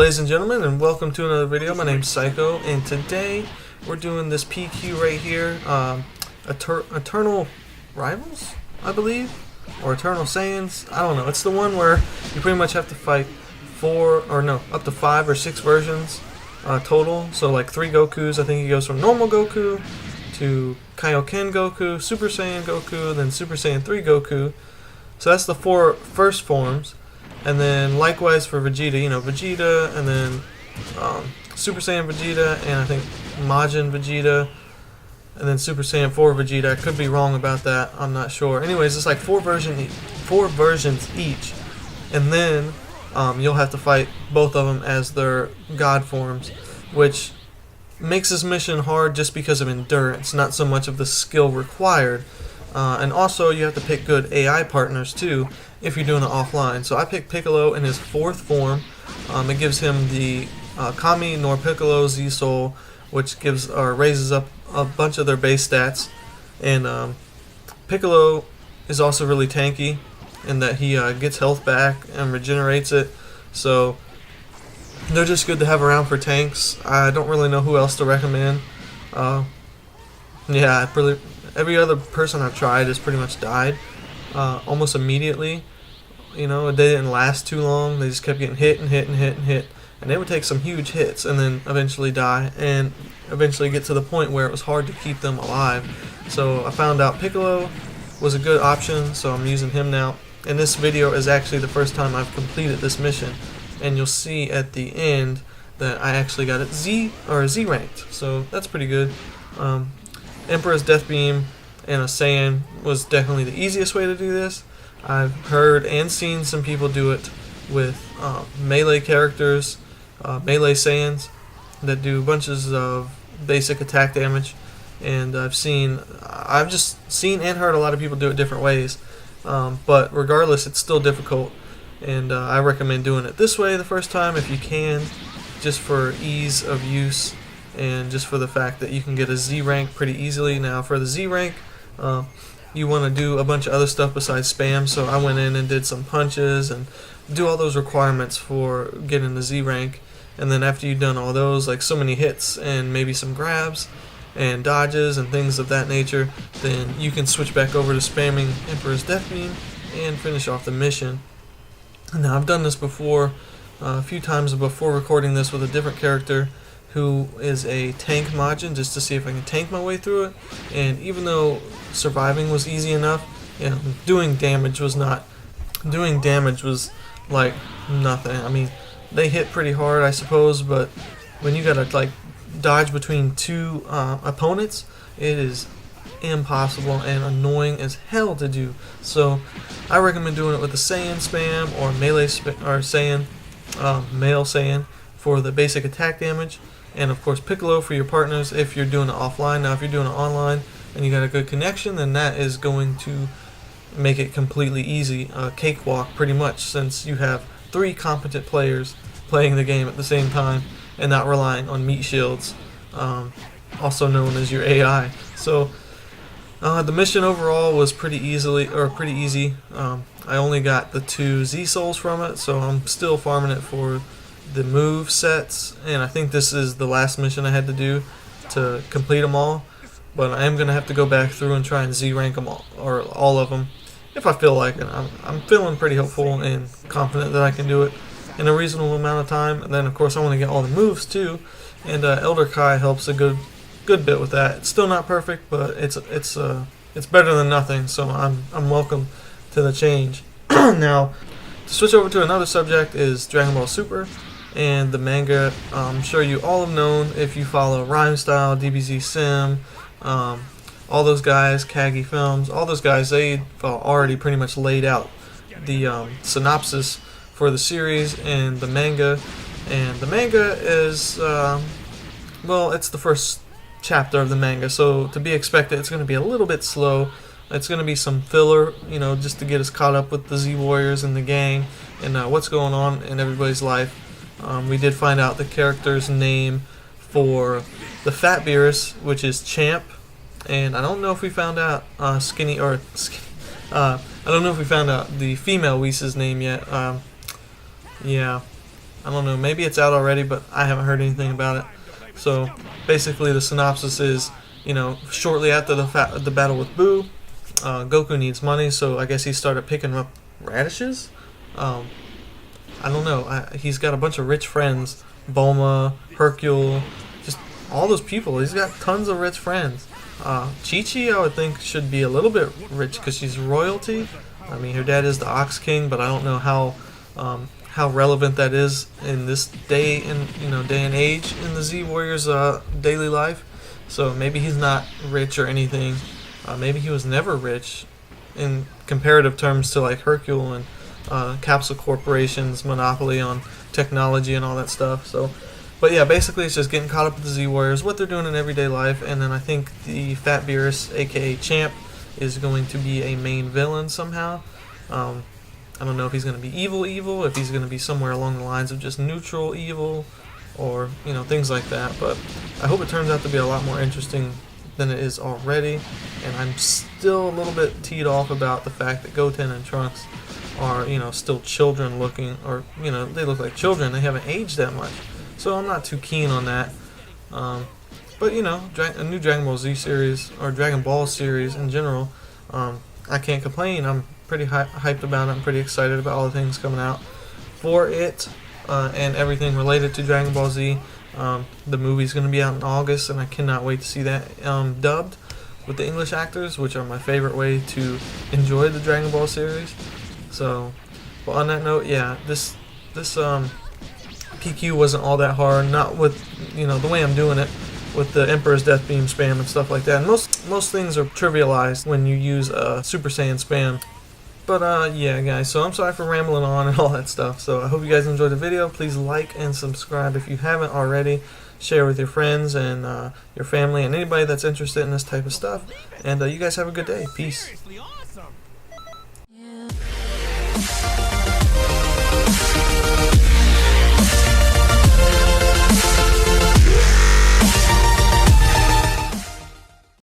ladies and gentlemen, and welcome to another video. My name's Psycho, and today we're doing this PQ right here, Eternal Rivals, I believe, or Eternal Saiyans. I don't know. It's the one where you pretty much have to fight up to 5 or 6 versions total. So like 3 Gokus. I think he goes from normal Goku to Kaioken Goku, Super Saiyan Goku, then Super Saiyan 3 Goku. So that's the 4 first forms. And then likewise for Vegeta, Vegeta, and then Super Saiyan Vegeta, and I think Majin Vegeta, and then Super Saiyan 4 Vegeta. I could be wrong about that, I'm not sure. Anyways, it's like 4 versions each, and then you'll have to fight both of them as their god forms, which makes this mission hard just because of endurance, not so much of the skill required. And also you have to pick good AI partners too if you're doing it offline. So I picked Piccolo in his 4th form. It gives him the Kami nor Piccolo Z Soul, which gives or raises up a bunch of their base stats. And Piccolo is also really tanky in that he gets health back and regenerates it. So they're just good to have around for tanks. I don't really know who else to recommend. Every other person I've tried has pretty much died almost immediately. They didn't last too long. They just kept getting hit and hit and hit and hit. And they would take some huge hits and then eventually die and eventually get to the point where it was hard to keep them alive. So I found out Piccolo was a good option, so I'm using him now. And this video is actually the first time I've completed this mission. And you'll see at the end that I actually got it Z ranked. So that's pretty good. Emperor's Death Beam and a Saiyan was definitely the easiest way to do this. I've heard and seen some people do it with melee characters, melee Saiyans that do bunches of basic attack damage, and I've just seen and heard a lot of people do it different ways. But regardless, it's still difficult, and I recommend doing it this way the first time if you can, just for ease of use. And just for the fact that you can get a Z rank pretty easily. Now for the Z rank, you want to do a bunch of other stuff besides spam, so I went in and did some punches and do all those requirements for getting the Z rank. And then after you've done all those, like so many hits and maybe some grabs and dodges and things of that nature, then you can switch back over to spamming Emperor's Death Beam and finish off the mission. Now I've done this before, a few times before recording this with a different character who is a tank Majin, just to see if I can tank my way through it. And even though surviving was easy enough, doing damage was like nothing. I mean, they hit pretty hard, I suppose, but when you gotta like dodge between 2 opponents, it is impossible and annoying as hell to do. So I recommend doing it with the Saiyan spam or melee male Saiyan for the basic attack damage. And of course Piccolo for your partners if you're doing it offline. Now if you're doing it online and you got a good connection, then that is going to make it completely easy, cakewalk pretty much, since you have 3 competent players playing the game at the same time and not relying on meat shields, also known as your AI. So the mission overall was pretty easy. I only got the 2 Z Souls from it, so I'm still farming it for the move sets, and I think this is the last mission I had to do to complete them all. But I am going to have to go back through and try and Z rank them all, or all of them, if I feel like it. I'm feeling pretty hopeful and confident that I can do it in a reasonable amount of time. And then of course I want to get all the moves too, and Elder Kai helps a good bit with that. It's still not perfect, but it's better than nothing. So I'm welcome to the change. Now to switch over to another subject is Dragon Ball Super. And the manga, I'm sure you all have known if you follow Rhyme Style, DBZ Sim, all those guys, Kagi Films, all those guys, they've already pretty much laid out the synopsis for the series and the manga. And the manga is, it's the first chapter of the manga, so to be expected, it's going to be a little bit slow. It's going to be some filler, just to get us caught up with the Z Warriors and the gang and what's going on in everybody's life. We did find out the character's name for the Fat Beerus, which is Champ, and I don't know if we found out I don't know if we found out the female Whis' name yet. I don't know, maybe it's out already, but I haven't heard anything about it. So basically the synopsis is, you know, shortly after the battle with Boo, Goku needs money, so I guess he started picking up radishes. I don't know. He's got a bunch of rich friends, Bulma, Hercule, just all those people. He's got tons of rich friends. Chi-Chi, I would think, should be a little bit rich because she's royalty. I mean, her dad is the Ox King, but I don't know how relevant that is in this day and age in the Z Warriors' daily life. So maybe he's not rich or anything. Maybe he was never rich in comparative terms to like Hercule and Capsule Corporation's monopoly on technology and all that stuff. So, but yeah, basically it's just getting caught up with the Z Warriors, what they're doing in everyday life, and then I think the Fat Beerus, aka Champ, is going to be a main villain somehow. I don't know if he's going to be evil, if he's going to be somewhere along the lines of just neutral evil, or, you know, things like that. But I hope it turns out to be a lot more interesting than it is already. And I'm still a little bit teed off about the fact that Goten and Trunks are, you know, still children looking, or, you know, they look like children. They haven't aged that much. So I'm not too keen on that. But, you know, a new Dragon Ball Z series, or Dragon Ball series in general, I can't complain. I'm pretty hyped about it. I'm pretty excited about all the things coming out for it, and everything related to Dragon Ball Z. The movie's going to be out in August, and I cannot wait to see that dubbed with the English actors, which are my favorite way to enjoy the Dragon Ball series. So, well, on that note, yeah, this PQ wasn't all that hard. Not with, you know, the way I'm doing it, with the Emperor's Death Beam spam and stuff like that. And most things are trivialized when you use Super Saiyan spam. But yeah, guys, so I'm sorry for rambling on and all that stuff. So I hope you guys enjoyed the video. Please like and subscribe if you haven't already. Share with your friends and your family and anybody that's interested in this type of stuff. And you guys have a good day. Peace.